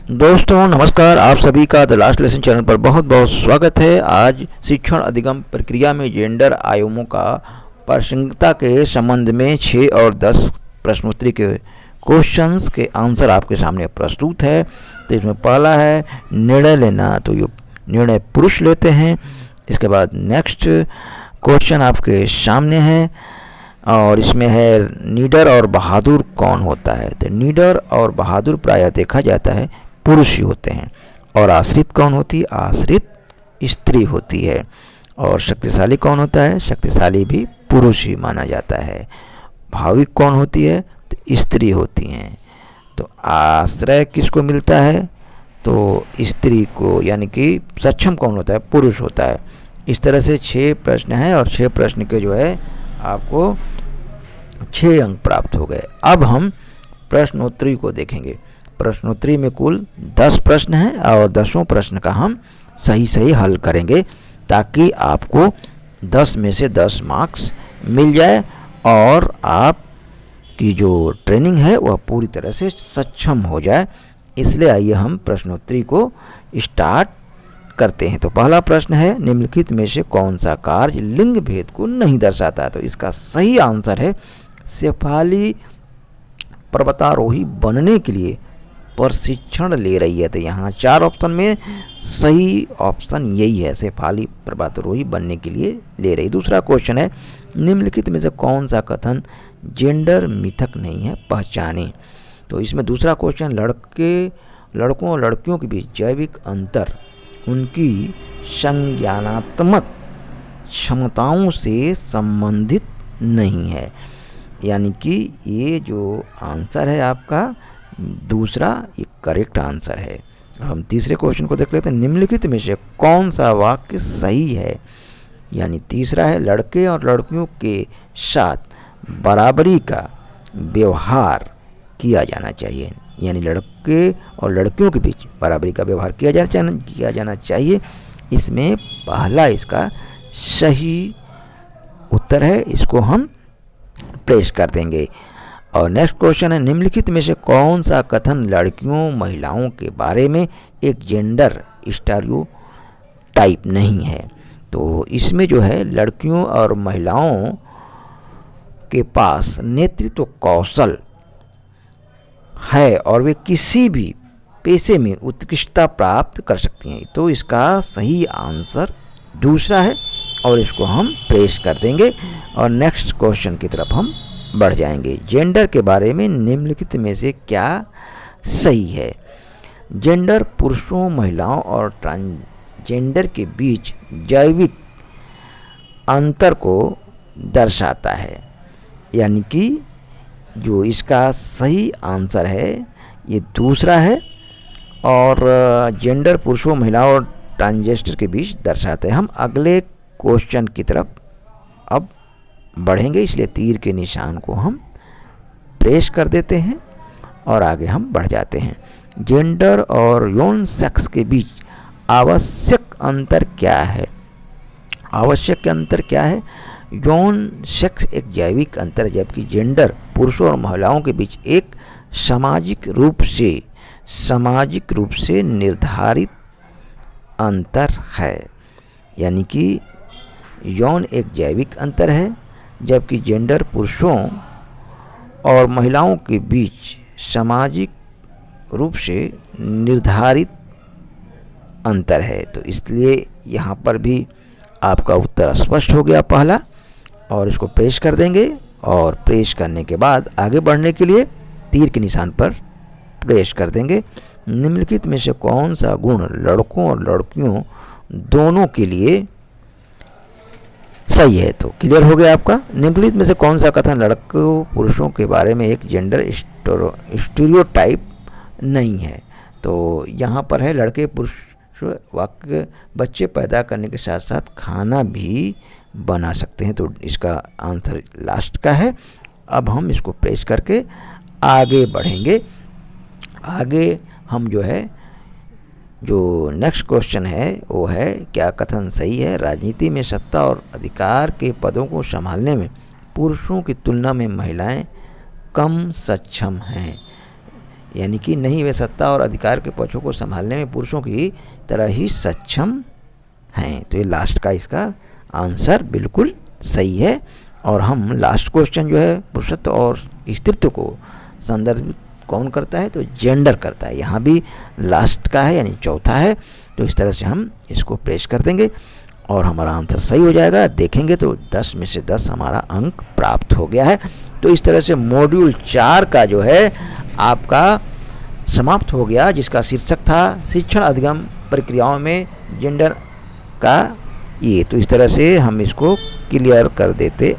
दोस्तों नमस्कार, आप सभी का द लास्ट लेसन चैनल पर बहुत बहुत स्वागत है। आज शिक्षण अधिगम प्रक्रिया में जेंडर आयामों का प्रासंगिकता के संबंध में 6 और 10 प्रश्नोत्तरी के क्वेश्चंस के आंसर आपके सामने प्रस्तुत है। तो इसमें पहला है निर्णय लेना, तो ये निर्णय पुरुष लेते हैं। इसके बाद नेक्स्ट क्वेश्चन आपके सामने है और इसमें है नीडर और बहादुर कौन होता है। तो नीडर और बहादुर प्रायः देखा जाता है पुरुष ही होते हैं। और आश्रित कौन होती है? आश्रित स्त्री होती है। और शक्तिशाली कौन होता है? शक्तिशाली भी पुरुष ही माना जाता है। भाविक कौन होती है? तो स्त्री होती हैं। तो आश्रय किसको मिलता है? तो स्त्री को, यानी कि सक्षम कौन होता है? पुरुष होता है। इस तरह से 6 प्रश्न हैं और 6 प्रश्न के जो है आपको 6 अंक प्राप्त हो गए। अब हम प्रश्नोत्तरी को देखेंगे। प्रश्नोत्तरी में कुल 10 प्रश्न हैं और 10 प्रश्न का हम सही हल करेंगे ताकि आपको 10 में से 10 मार्क्स मिल जाए और आपकी जो ट्रेनिंग है वह पूरी तरह से सक्षम हो जाए। इसलिए आइए हम प्रश्नोत्तरी को स्टार्ट करते हैं। तो पहला प्रश्न है, निम्नलिखित में से कौन सा कार्य लिंग भेद को नहीं दर्शाता? तो इसका सही आंसर है शेफाली पर्वतारोही बनने के लिए प्रशिक्षण ले रही है। तो यहाँ 4 ऑप्शन में सही ऑप्शन यही है, शेफाली पर्वतारोही बनने के लिए ले रही। दूसरा क्वेश्चन है, निम्नलिखित में से कौन सा कथन जेंडर मिथक नहीं है? पहचानें। तो इसमें दूसरा क्वेश्चन, लड़कों और लड़कियों के बीच जैविक अंतर उनकी संज्ञानात्मक क्षमताओं से संबंधित नहीं है। यानी कि ये जो आंसर है आपका दूसरा, ये करेक्ट आंसर है। हम तीसरे क्वेश्चन को देख लेते हैं, निम्नलिखित में से कौन सा वाक्य सही है? यानी तीसरा है, लड़के और लड़कियों के साथ बराबरी का व्यवहार किया जाना चाहिए। यानी लड़के और लड़कियों के बीच बराबरी का व्यवहार किया जाना चाहिए। इसमें पहला इसका सही उत्तर है, इसको हम प्रेस कर देंगे। और नेक्स्ट क्वेश्चन है, निम्नलिखित में से कौन सा कथन लड़कियों महिलाओं के बारे में एक जेंडर स्टेरियोटाइप नहीं है? तो इसमें जो है लड़कियों और महिलाओं के पास नेतृत्व कौशल है और वे किसी भी पेशे में उत्कृष्टता प्राप्त कर सकती हैं। तो इसका सही आंसर दूसरा है और इसको हम प्रेस कर देंगे और नेक्स्ट क्वेश्चन की तरफ हम बढ़ जाएंगे। जेंडर के बारे में निम्नलिखित में से क्या सही है? जेंडर पुरुषों, महिलाओं और ट्रांसजेंडर के बीच जैविक अंतर को दर्शाता है। यानी कि जो इसका सही आंसर है ये दूसरा है और जेंडर पुरुषों, महिलाओं और ट्रांसजेंडर के बीच दर्शाते हैं। हम अगले क्वेश्चन की तरफ अब बढ़ेंगे, इसलिए तीर के निशान को हम प्रेस कर देते हैं और आगे हम बढ़ जाते हैं। जेंडर और यौन सेक्स के बीच आवश्यक अंतर क्या है? आवश्यक अंतर क्या है? यौन सेक्स एक जैविक अंतर है, जबकि जेंडर पुरुषों और महिलाओं के बीच एक सामाजिक रूप से निर्धारित अंतर है। यानी कि यौन एक जैविक अंतर है जबकि जेंडर पुरुषों और महिलाओं के बीच सामाजिक रूप से निर्धारित अंतर है। तो इसलिए यहाँ पर भी आपका उत्तर स्पष्ट हो गया पहला, और इसको प्रेस कर देंगे और प्रेस करने के बाद आगे बढ़ने के लिए तीर के निशान पर प्रेस कर देंगे। निम्नलिखित में से कौन सा गुण लड़कों और लड़कियों दोनों के लिए सही है? तो क्लियर हो गया आपका। निम्नलिखित में से कौन सा कथन लड़कों पुरुषों के बारे में एक जेंडर स्टीरियोटाइप नहीं है? तो यहाँ पर है, लड़के पुरुष वाक्य बच्चे पैदा करने के साथ साथ खाना भी बना सकते हैं। तो इसका आंसर लास्ट का है। अब हम इसको प्रेस करके आगे बढ़ेंगे। आगे हम जो नेक्स्ट क्वेश्चन है वो है, क्या कथन सही है? राजनीति में सत्ता और अधिकार के पदों को संभालने में पुरुषों की तुलना में महिलाएं कम सक्षम हैं। यानी कि नहीं, वे सत्ता और अधिकार के पक्षों को संभालने में पुरुषों की तरह ही सक्षम हैं। तो ये लास्ट का इसका आंसर बिल्कुल सही है। और हम लास्ट क्वेश्चन जो है पुरुषत्व और स्त्रीत्व को संदर्भित कौन करता है, तो जेंडर करता है। यहाँ भी लास्ट का है यानी चौथा है, तो इस तरह से हम इसको प्रेस कर देंगे और हमारा आंसर सही हो जाएगा। देखेंगे तो 10 में से 10 हमारा अंक प्राप्त हो गया है। तो इस तरह से मॉड्यूल 4 का जो है आपका समाप्त हो गया, जिसका शीर्षक था शिक्षण अधिगम प्रक्रियाओं में जेंडर का ये। तो इस तरह से हम इसको क्लियर कर देते